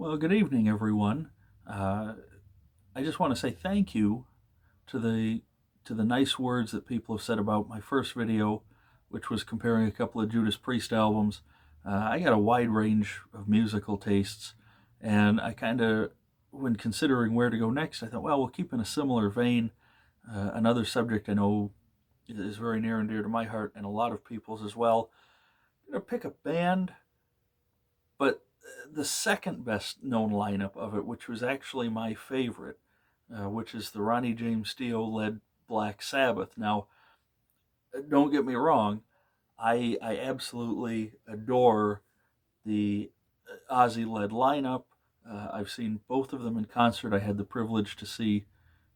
Well, good evening, everyone. I just want to say thank you to the nice words that people have said about my first video, which was comparing a couple of Judas Priest albums. I got a wide range of musical tastes, and I kind of, when considering where to go next, I thought, well, we'll keep in a similar vein. Another subject I know is very near and dear to my heart, and a lot of people's as well. I'm gonna pick a band, but the second best known lineup of it, which was actually my favorite, which is the Ronnie James Dio led Black Sabbath. Now, don't get me wrong, I absolutely adore the Ozzy led lineup. I've seen both of them in concert. I had the privilege to see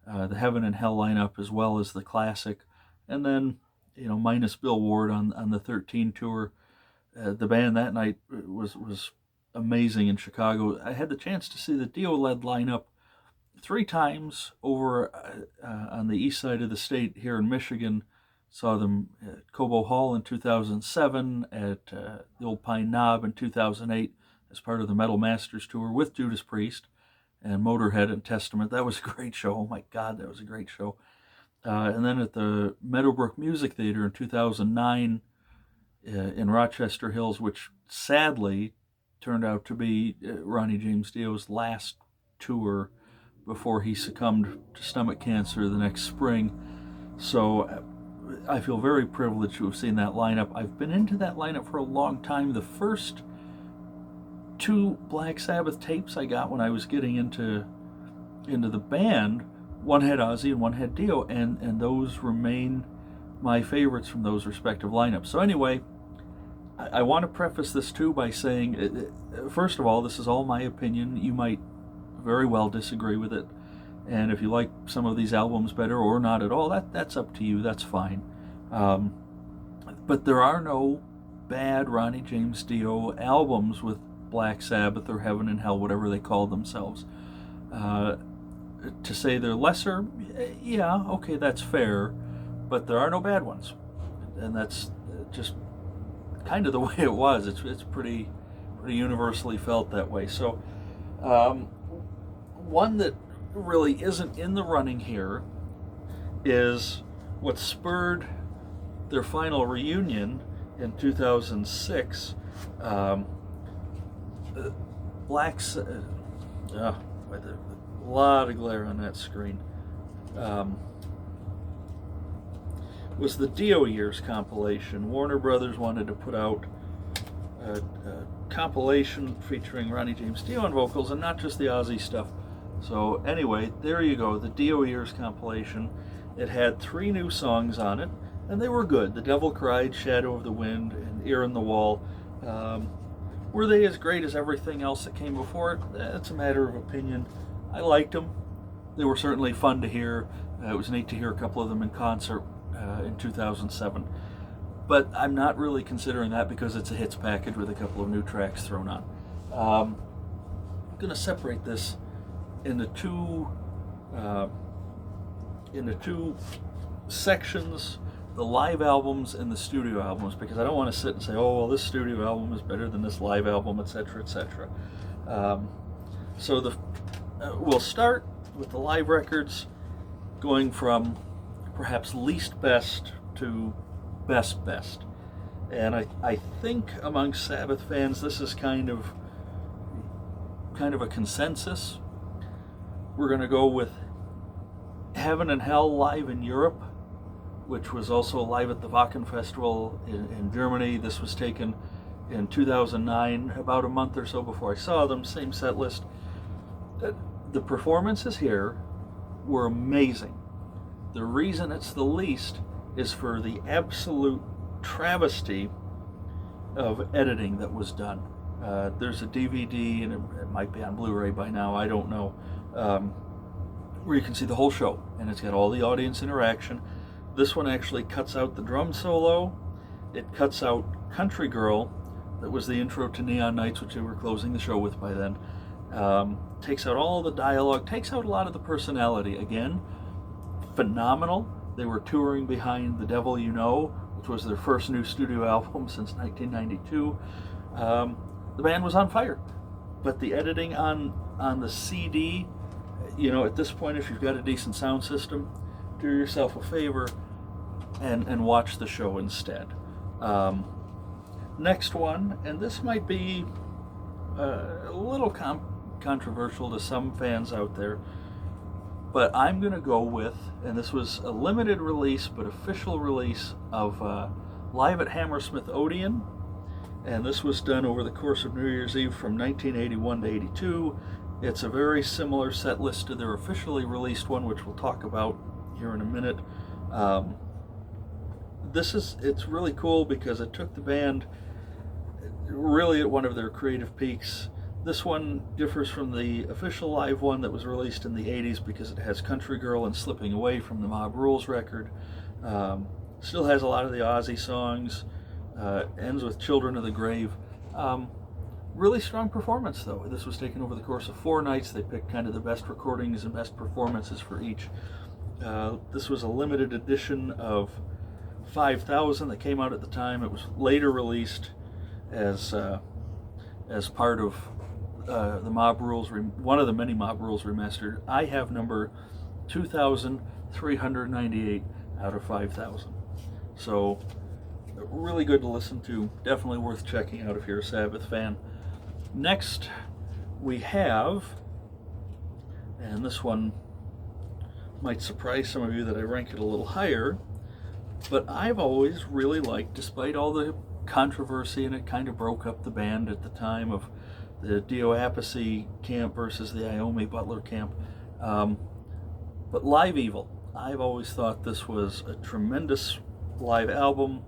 the Heaven and Hell lineup as well as the classic, and then minus Bill Ward on the 13 tour. The band that night was amazing in Chicago. I had the chance to see the Dio-led lineup three times over on the east side of the state here in Michigan. Saw them at Cobo Hall in 2007, at the Old Pine Knob in 2008 as part of the Metal Masters tour with Judas Priest and Motorhead and Testament. That was a great show. Oh my God, that was a great show. And then at the Meadowbrook Music Theater in 2009 in Rochester Hills, which sadly turned out to be Ronnie James Dio's last tour before he succumbed to stomach cancer the next spring. So I feel very privileged to have seen that lineup. I've been into that lineup for a long time. The first two Black Sabbath tapes I got when I was getting into the band, one had Ozzy and one had Dio, and those remain my favorites from those respective lineups. So anyway, I want to preface this too by saying, first of all, this is all my opinion. You might very well disagree with it, and if you like some of these albums better or not at all, that's up to you. That's fine. But there are no bad Ronnie James Dio albums with Black Sabbath or Heaven and Hell, whatever they call themselves. To say they're lesser, yeah, okay, that's fair, but there are no bad ones, and that's just kind of the way it was. It's pretty universally felt that way. So one that really isn't in the running here is what spurred their final reunion in 2006. A lot of glare on that screen. Was the Dio Years compilation. Warner Brothers wanted to put out a compilation featuring Ronnie James Dio on vocals and not just the Ozzy stuff. So anyway, there you go, the Dio Years compilation. It had 3 new songs on it, and they were good. The Devil Cried, Shadow of the Wind, and Ear in the Wall. Were they as great as everything else that came before it? That's a matter of opinion. I liked them. They were certainly fun to hear. It was neat to hear a couple of them in concert in 2007. But I'm not really considering that because it's a hits package with a couple of new tracks thrown on. I'm going to separate this into two sections: the live albums and the studio albums, because I don't want to sit and say, oh, well, this studio album is better than this live album, etc., etc. So we'll start with the live records, going from perhaps least best to best. And I think among Sabbath fans this is kind of a consensus. We're going to go with Heaven and Hell live in Europe, which was also live at the Wacken Festival in Germany. This was taken in 2009, about a month or so before I saw them. Same set list. The performances here were amazing. The reason it's the least is for the absolute travesty of editing that was done. There's a DVD, and it might be on Blu-ray by now, I don't know, where you can see the whole show, and it's got all the audience interaction. This one actually cuts out the drum solo. It cuts out Country Girl, that was the intro to Neon Nights, which they were closing the show with by then. Takes out all the dialogue, takes out a lot of the personality. Again, phenomenal. They were touring behind The Devil You Know, which was their first new studio album since 1992. The band was on fire. but the editing on the CD, you know, at this point, if you've got a decent sound system, do yourself a favor and watch the show instead. Next one, and this might be a little controversial to some fans out there, but I'm going to go with, and this was a limited release but official release of Live at Hammersmith Odeon, and this was done over the course of New Year's Eve from 1981 to 82. It's a very similar set list to their officially released one, which we'll talk about here in a minute. It's really cool because it took the band really at one of their creative peaks. This one differs from the official live one that was released in the 80s because it has Country Girl and Slipping Away from the Mob Rules record. Still has a lot of the Ozzy songs. Ends with Children of the Grave. Really strong performance, though. This was taken over the course of 4 nights. They picked kind of the best recordings and best performances for each. This was a limited edition of 5,000 that came out at the time. It was later released as part of the Mob Rules, one of the many Mob Rules remastered. I have number 2,398 out of 5,000. So really good to listen to. Definitely worth checking out if you're a Sabbath fan. Next we have, and this one might surprise some of you that I rank it a little higher, but I've always really liked, despite all the controversy, and it kind of broke up the band at the time of the Dio Appice camp versus the Iommi Butler camp, but Live Evil. I've always thought this was a tremendous live album.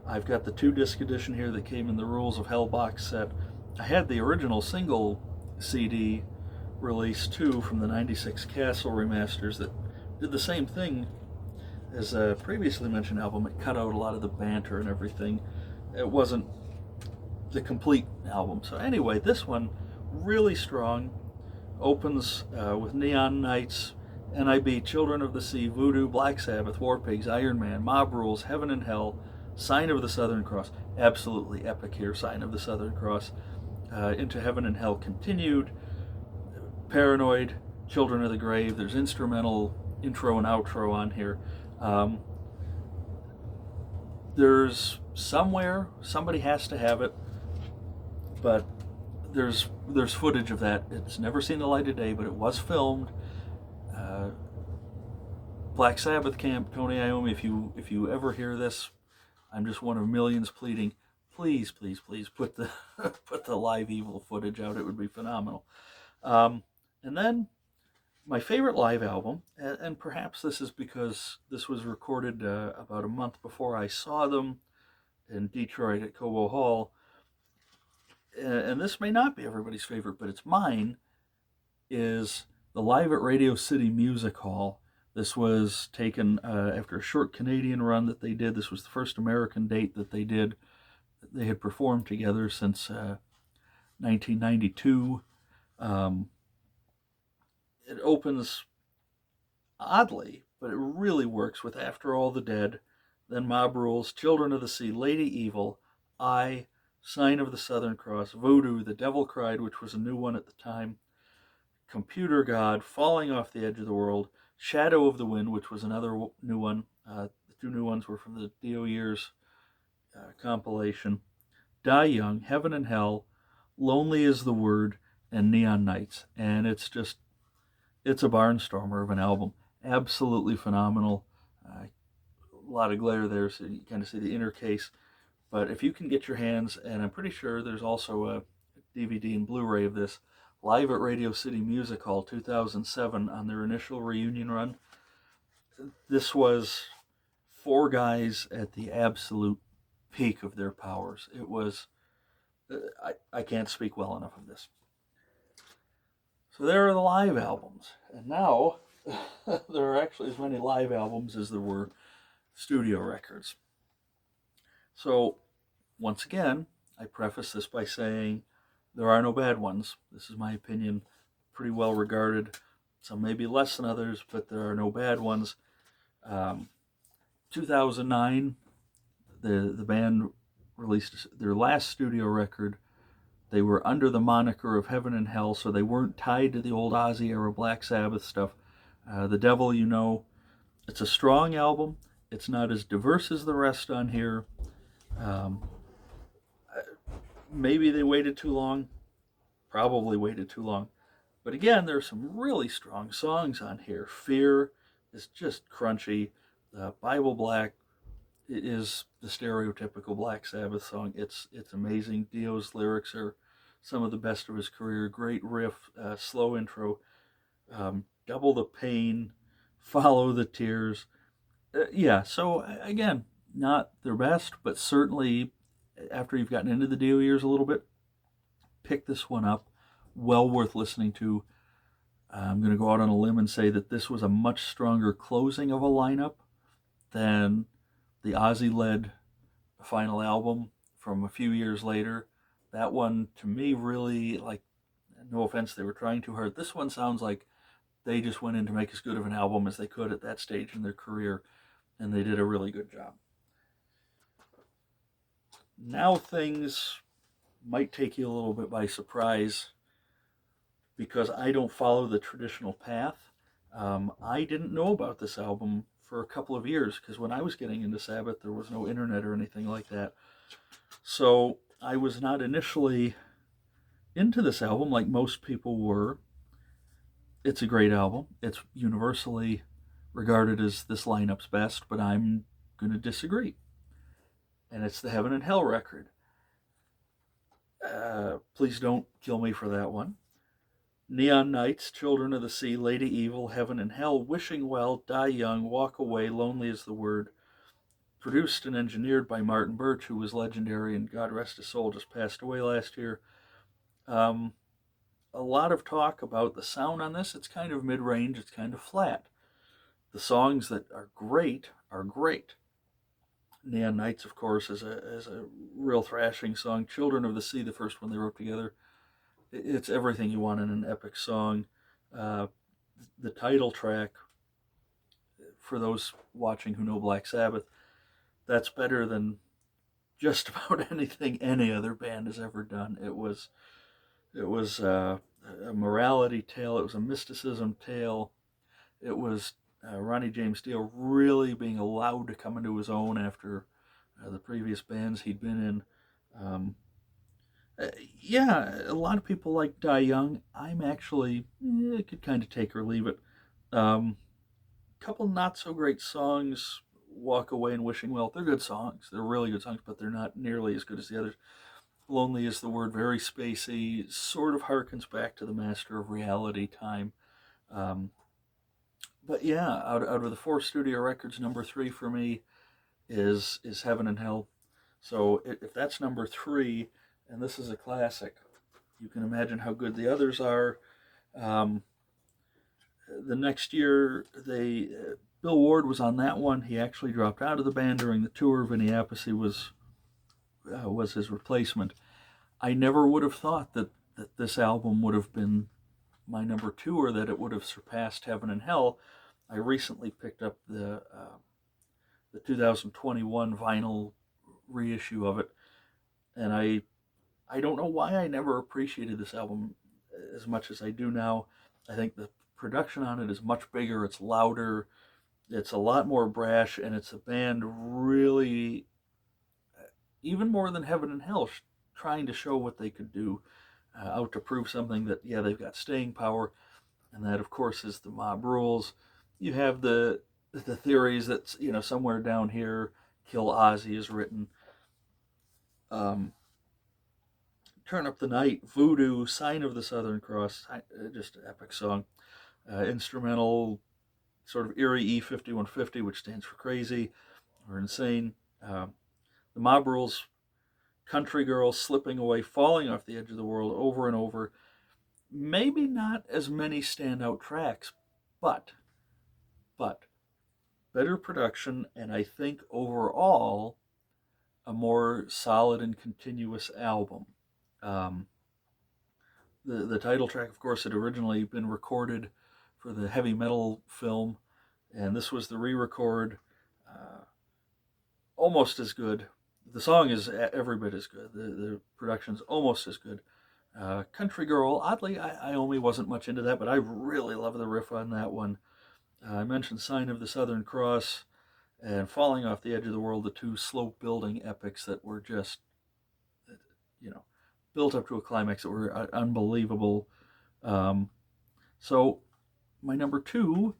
I've got the 2-disc edition here that came in the Rules of Hell box set. I had the original single CD release too from the 96 Castle remasters that did the same thing as a previously mentioned album. It cut out a lot of the banter and everything. It wasn't the complete album. So anyway, this one really strong. Opens with Neon Knights, NIB, Children of the Sea, Voodoo, Black Sabbath, War Pigs, Iron Man, Mob Rules, Heaven and Hell, Sign of the Southern Cross. Absolutely epic here, Sign of the Southern Cross. Into Heaven and Hell Continued, Paranoid, Children of the Grave. There's instrumental intro and outro on here. There's somewhere, somebody has to have it, but there's footage of that. It's never seen the light of day, but it was filmed. Black Sabbath camp, Tony Iommi, if you ever hear this, I'm just one of millions pleading, please, please, please put the put the Live Evil footage out. It would be phenomenal. And then my favorite live album, and perhaps this is because this was recorded about a month before I saw them in Detroit at Cobo Hall, and this may not be everybody's favorite, but it's mine, is the Live at Radio City Music Hall. This was taken after a short Canadian run that they did. This was the first American date that they did. They had performed together since 1992. It opens oddly, but it really works with After All the Dead, then Mob Rules, Children of the Sea, Lady Evil, Sign of the Southern Cross, Voodoo, The Devil Cried, which was a new one at the time, Computer God, Falling Off the Edge of the World, Shadow of the Wind, which was another new one. The 2 new ones were from the Dio Years compilation, Die Young, Heaven and Hell, Lonely is the Word, and Neon Knights. And it's a barnstormer of an album. Absolutely phenomenal. A lot of glare there, so you kind of see the inner case. But if you can get your hands, and I'm pretty sure there's also a DVD and Blu-ray of this, Live at Radio City Music Hall 2007 on their initial reunion run. This was 4 guys at the absolute peak of their powers. It was, I can't speak well enough of this. So there are the live albums. And now there are actually as many live albums as there were studio records. So once again, I preface this by saying there are no bad ones. This is my opinion, pretty well regarded. Some may be less than others, but there are no bad ones. 2009, the band released their last studio record, They were under the moniker of Heaven and Hell, so they weren't tied to the old Ozzy era Black Sabbath stuff. The Devil, you know, it's a strong album. It's not as diverse as the rest on here. Um, Maybe they waited too long. Probably waited too long. But again, there's some really strong songs on here. Fear is just crunchy. Bible Black is the stereotypical Black Sabbath song. It's amazing. Dio's lyrics are some of the best of his career. Great riff, slow intro. Double the Pain, Follow the Tears. Yeah, so again, not their best, but certainly after you've gotten into the Dio years a little bit, pick this one up. Well worth listening to. I'm going to go out on a limb and say that this was a much stronger closing of a lineup than the Ozzy-led final album from a few years later. That one, to me, really, like, no offense, they were trying too hard. This one sounds like they just went in to make as good of an album as they could at that stage in their career, and they did a really good job. Now things might take you a little bit by surprise because I don't follow the traditional path. I didn't know about this album for a couple of years because when I was getting into Sabbath, there was no internet or anything like that. So I was not initially into this album like most people were. It's a great album. It's universally regarded as this lineup's best, but I'm going to disagree. And it's the Heaven and Hell record. Please don't kill me for that one. Neon Nights, Children of the Sea, Lady Evil, Heaven and Hell, Wishing Well, Die Young, Walk Away, Lonely is the Word. Produced and engineered by Martin Birch, who was legendary and God rest his soul, just passed away last year. A lot of talk about the sound on this. It's kind of mid-range, it's kind of flat. The songs that are great are great. Neon Nights, of course, is a real thrashing song. Children of the Sea, the first one they wrote together, it's everything you want in an epic song. The title track, for those watching who know Black Sabbath, that's better than just about anything any other band has ever done. It was a morality tale. It was a mysticism tale. It was Ronnie James Dio really being allowed to come into his own after the previous bands he'd been in. Yeah, a lot of people like Die Young. I'm actually, could kind of take or leave it. Couple not so great songs, Walk Away and Wishing Well. They're good songs. They're really good songs, but they're not nearly as good as the others. Lonely is the Word, very spacey, sort of harkens back to the Master of Reality time. But yeah, out of the 4 studio records, number 3 for me is Heaven and Hell. So if that's number 3, and this is a classic, you can imagine how good the others are. The next year, Bill Ward was on that one. He actually dropped out of the band during the tour. Vinny Appice was his replacement. I never would have thought that this album would have been my number 2 or that it would have surpassed Heaven and Hell. I recently picked up the 2021 vinyl reissue of it, and I don't know why I never appreciated this album as much as I do now. I think the production on it is much bigger, it's louder, it's a lot more brash, and it's a band really, even more than Heaven and Hell, trying to show what they could do, out to prove something that, yeah, they've got staying power, and that, of course, is the mob rules. You have the theories that, somewhere down here, Kill Ozzy is written. Turn Up the Night, Voodoo, Sign of the Southern Cross, just an epic song. Instrumental, sort of eerie E5150, which stands for crazy or insane. The mob rules, Country Girl, Slipping Away, Falling Off the Edge of the World, over and over. Maybe not as many standout tracks, but better production, and I think overall a more solid and continuous album. The title track, of course, had originally been recorded for the heavy metal film, and this was the re-record. Almost as good. The song is every bit as good. The production's almost as good. Country Girl, oddly, Iommi wasn't much into that, but I really love the riff on that one. I mentioned Sign of the Southern Cross and Falling Off the Edge of the World, the two slope building epics that were just, you know, built up to a climax that were unbelievable. Um, so, my number two,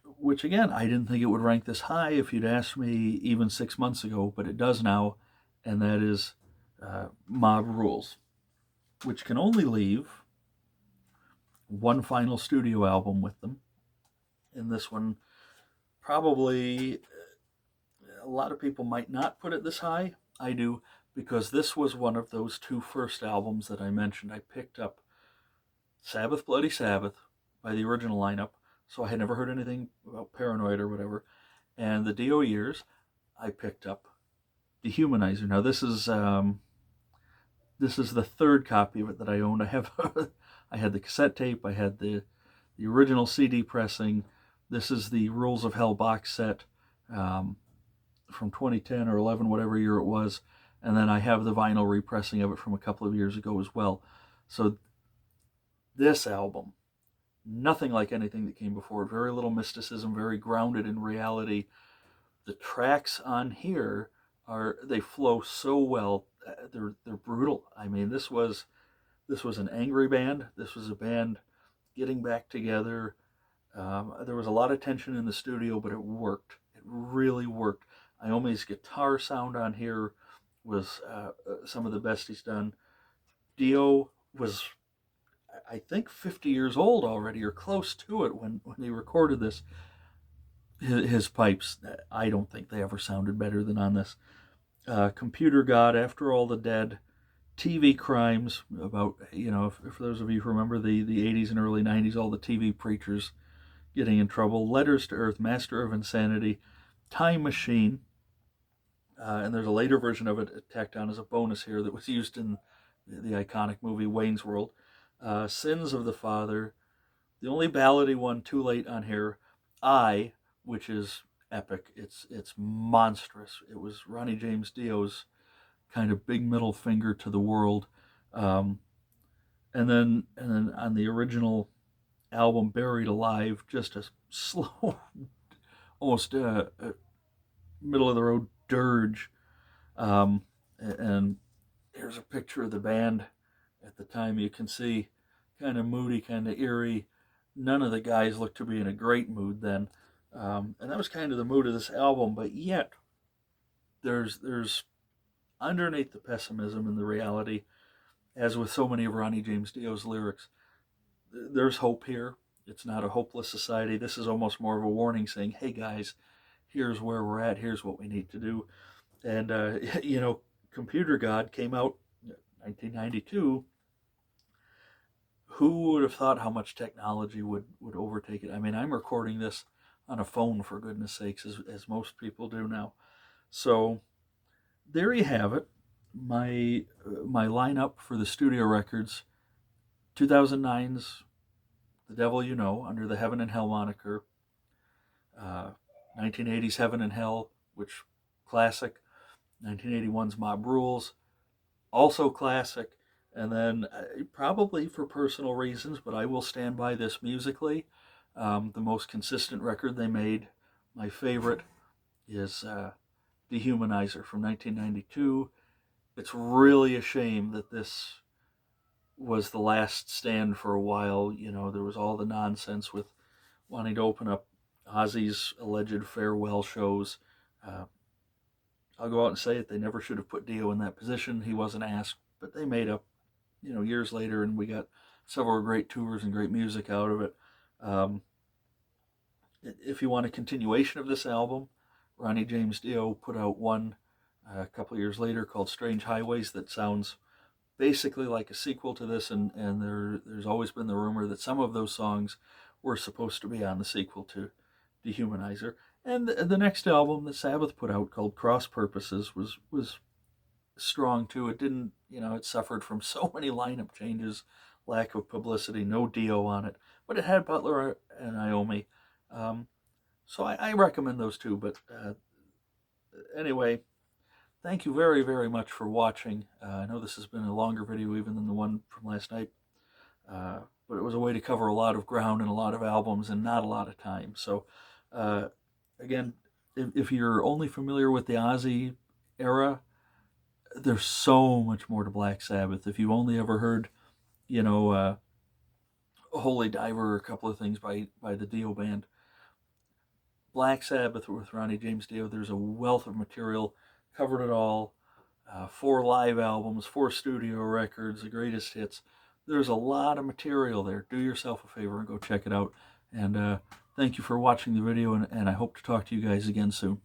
which again, I didn't think it would rank this high if you'd asked me even 6 months ago, but it does now, and that is Mob Rules, which can only leave one final studio album with them. And this one, probably a lot of people might not put it this high. I do, because this was one of those two first albums that I mentioned. I picked up Sabbath Bloody Sabbath by the original lineup, so I had never heard anything about Paranoid or whatever. And the Dio years, I picked up Dehumanizer. Now this is the third copy of it that I own. I have I had the cassette tape, I had the original CD pressing. This is the Rules of Hell box set from 2010 or 11, whatever year it was. And then I have the vinyl repressing of it from a couple of years ago as well. So this album, nothing like anything that came before. Very little mysticism, very grounded in reality. The tracks on here they flow so well. They're brutal. I mean, this was an angry band. This was a band getting back together. There was a lot of tension in the studio, but it worked. It really worked. Iommi's guitar sound on here was some of the best he's done. Dio was, I think, 50 years old already, or close to it, when he recorded this. His pipes, I don't think they ever sounded better than on this. Computer God, After All the Dead, TV Crimes, about, if those of you who remember the 80s and early 90s, all the TV preachers getting in trouble, Letters to Earth, Master of Insanity, Time Machine, and there's a later version of it tacked on as a bonus here that was used in the iconic movie Wayne's World, Sins of the Father, the only ballady one, Too Late, on here, which is epic. It's monstrous. It was Ronnie James Dio's kind of big middle finger to the world. And then on the original album, Buried Alive, just a slow, almost middle of the road dirge. And here's a picture of the band at the time. You can see kind of moody, kind of eerie. None of the guys looked to be in a great mood then. And that was kind of the mood of this album, but yet there's underneath the pessimism and the reality, as with so many of Ronnie James Dio's lyrics, there's hope here. It's not a hopeless society. This is almost more of a warning saying, hey guys, here's where we're at, here's what we need to do. And, Computer God came out in 1992. Who would have thought how much technology would overtake it? I mean, I'm recording this on a phone, for goodness sakes, as most people do now. So there you have it. My lineup for the studio records: 2009's The Devil You Know, under the Heaven and Hell moniker. 1980's Heaven and Hell, which classic. 1981's Mob Rules, also classic. And then probably for personal reasons, but I will stand by this musically, the most consistent record they made, my favorite, is Dehumanizer from 1992. It's really a shame that this was the last stand for a while. There was all the nonsense with wanting to open up Ozzy's alleged farewell shows. I'll go out and say it, they never should have put Dio in that position. He wasn't asked, but they made up, years later, and we got several great tours and great music out of it. If you want a continuation of this album, Ronnie James Dio put out one a couple years later called Strange Highways that sounds basically like a sequel to this, and there's always been the rumor that some of those songs were supposed to be on the sequel to Dehumanizer. And the next album that Sabbath put out, called Cross Purposes, was strong too. It didn't, it suffered from so many lineup changes, lack of publicity, no Dio on it, but it had Butler and Iommi. So I recommend those two. But anyway, thank you very, very much for watching. I know this has been a longer video even than the one from last night, but it was a way to cover a lot of ground and a lot of albums and not a lot of time. So, again, if you're only familiar with the Ozzy era, there's so much more to Black Sabbath. If you've only ever heard, you know, Holy Diver or a couple of things by the Dio band, Black Sabbath with Ronnie James Dio, there's a wealth of material, covered it all. 4 live albums, 4 studio records, the greatest hits. There's a lot of material there. Do yourself a favor and go check it out. And thank you for watching the video, and I hope to talk to you guys again soon.